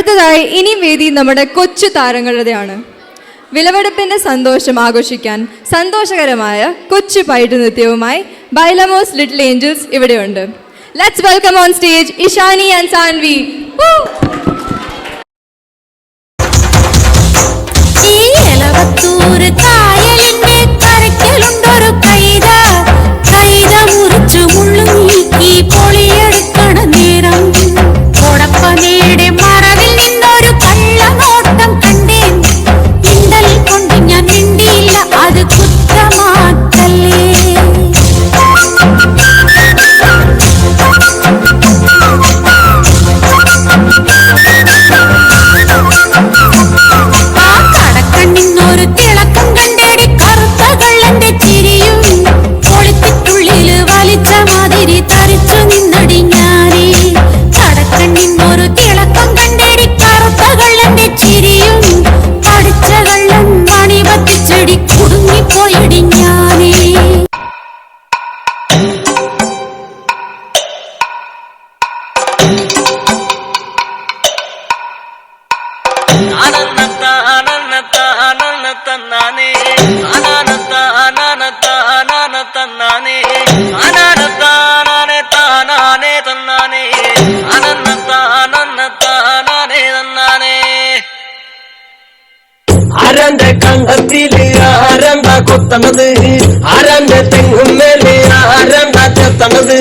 അടുത്തതായി ഇനി വേദി നമ്മുടെ കൊച്ചു താരങ്ങളുടെയാണ്. വിളവെടുപ്പിന്റെ സന്തോഷം ആഘോഷിക്കാൻ സന്തോഷകരമായ കൊച്ചു പൈറ്റ് നൃത്യവുമായി ബൈലമോസ് ലിറ്റിൽ ഏഞ്ചൽസ് ഇവിടെയുണ്ട്. Let's welcome on stage Ishani and Saanvi. ആരാന്റെ കണ്ടത്തില് ആരാണ്ടാ കൊത്തണത്, ആരാന്റെ തെങ്ങുമേല് ആരാണ്ടാ ചെത്തണത്,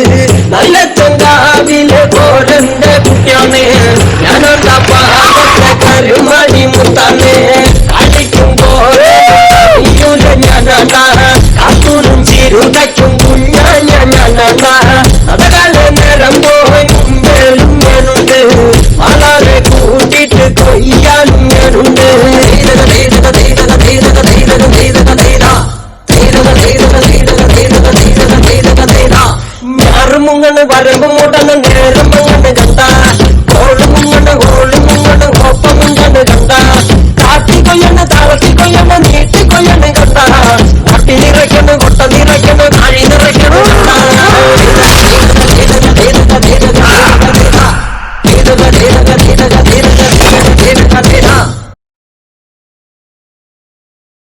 നല്ല ചെങ്കാവിലെ കോരന്റെ കുട്ടിയാണ് ഞാനൊണ്ടാ പാടത്തെ കരുമണി മുത്താണ്. കളിക്കുമ്പോഴേ ഞാനാണ്ടാ കാത്തൂരും ചീരുതയ്ക്കും കുഞ്ഞാണ്ടാ അതകാല നേരം പോയി മുമ്പേലും ഞാനുണ്ട്, വളരെ കൂട്ടിട്ട് കൊയ്യാനും ഞാനുണ്ട്.